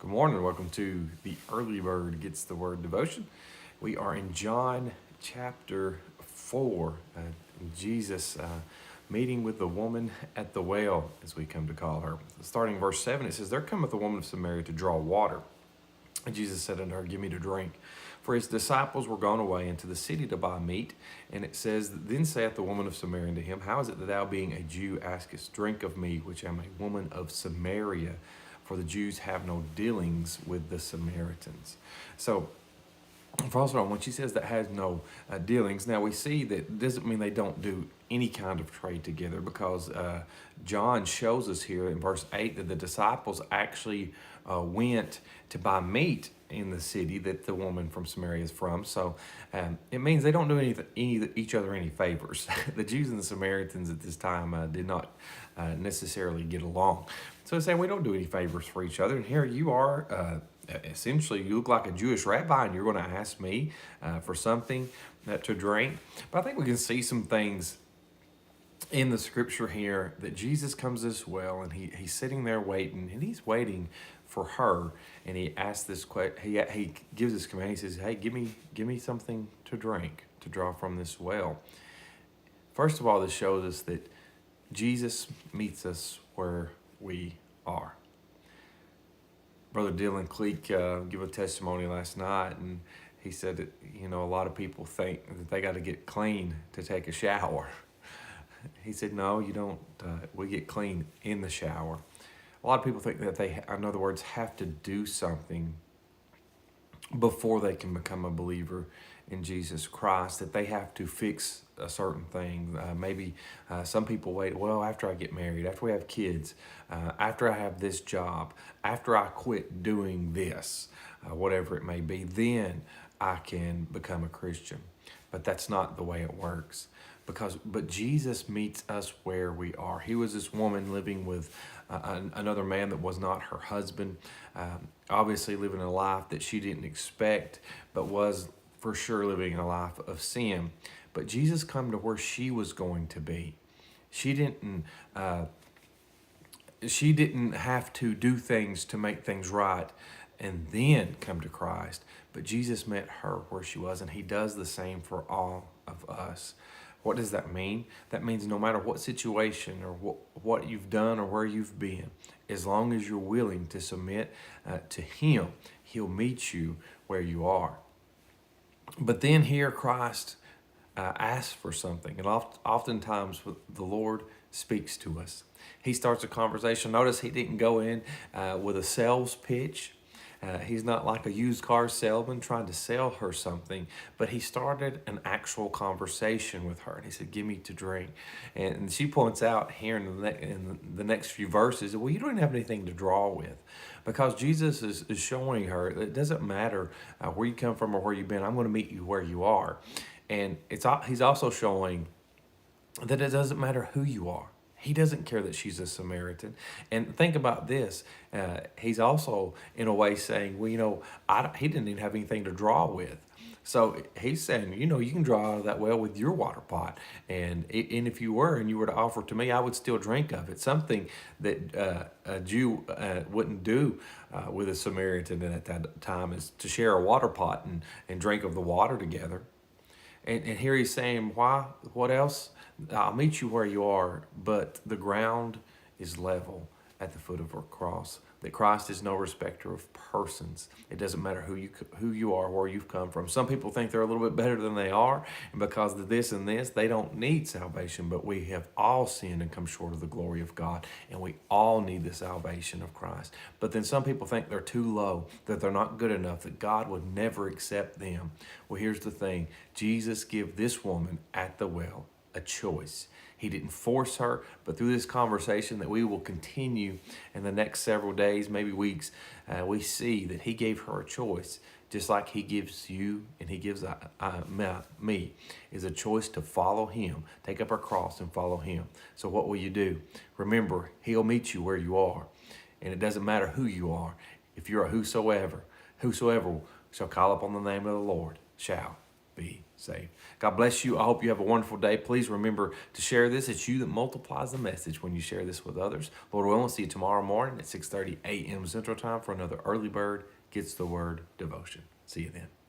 Good morning. Welcome to the Early Bird Gets the Word devotion. We are in John chapter 4. Jesus meeting with the woman at the well, as we come to call her. Starting verse 7, it says, "There cometh a woman of Samaria to draw water. And Jesus said unto her, Give me to drink. For his disciples were gone away into the city to buy meat. And it says, Then saith the woman of Samaria unto him, How is it that thou, being a Jew, askest drink of me, which am a woman of Samaria? For the Jews have no dealings with the Samaritans." So, first of all, when she says that has no dealings, now we see that doesn't mean they don't do any kind of trade together, because John shows us here in verse 8 that the disciples actually went to buy meat in the city that the woman from Samaria is from. So it means they don't do each other any favors. The Jews and the Samaritans at this time did not necessarily get along. So it's saying we don't do any favors for each other. And here you are, essentially, you look like a Jewish rabbi, and you're going to ask me for something to drink. But I think we can see some things in the scripture here that Jesus comes this well, and he's sitting there waiting, and he's waiting for her, and he asks this question. He gives this command. He says, "Hey, give me something to drink, to draw from this well." First of all, this shows us that Jesus meets us where we are. Brother Dylan Cleek gave a testimony last night, and he said that, a lot of people think that they got to get clean to take a shower. He said, no, you don't. We get clean in the shower. A lot of people think that they, in other words, have to do something before they can become a believer in Jesus Christ, that they have to fix a certain thing. Maybe some people wait, well, after I get married, after we have kids, after I have this job, after I quit doing this, whatever it may be, then I can become a Christian. But that's not the way it works. But Jesus meets us where we are. He was this woman living with another man that was not her husband, obviously living a life that she didn't expect, but was for sure living a life of sin. But Jesus come to where she was going to be. She didn't have to do things to make things right and then come to Christ. But Jesus met her where she was, and he does the same for all of us. What does that mean? That means no matter what situation or what you've done or where you've been, as long as you're willing to submit to him, he'll meet you where you are. But then here Christ asks for something, and oftentimes the Lord speaks to us. He starts a conversation. Notice he didn't go in with a sales pitch. He's not like a used car salesman trying to sell her something, but he started an actual conversation with her. And he said, "Give me to drink." And she points out here in the next few verses, well, you don't have anything to draw with, because Jesus is showing her that it doesn't matter where you come from or where you've been. I'm going to meet you where you are. And he's also showing that it doesn't matter who you are. He doesn't care that she's a Samaritan. And think about this. He's also, in a way, saying, well, he didn't even have anything to draw with. So he's saying, you can draw out of that well with your water pot. And if you were to offer it to me, I would still drink of it. Something that a Jew wouldn't do with a Samaritan at that time is to share a water pot and drink of the water together. And here he's saying, why? What else? I'll meet you where you are, but the ground is level at the foot of our cross. That Christ is no respecter of persons. It doesn't matter who you are, where you've come from. Some people think they're a little bit better than they are, and because of this and this, they don't need salvation. But we have all sinned and come short of the glory of God, and we all need the salvation of Christ. But then some people think they're too low, that they're not good enough, that God would never accept them. Well, here's the thing. Jesus gave this woman at the well a choice. He didn't force her, but through this conversation that we will continue in the next several days, maybe weeks, we see that he gave her a choice, just like he gives you and he gives me, is a choice to follow him, take up our cross and follow him. So what will you do? Remember, he'll meet you where you are, and it doesn't matter who you are. If you're a whosoever shall call upon the name of the Lord shall be saved. God bless you. I hope you have a wonderful day. Please remember to share this. It's you that multiplies the message when you share this with others. Lord willing, see you tomorrow morning at 6:30 a.m. Central Time for another Early Bird Gets the Word devotion. See you then.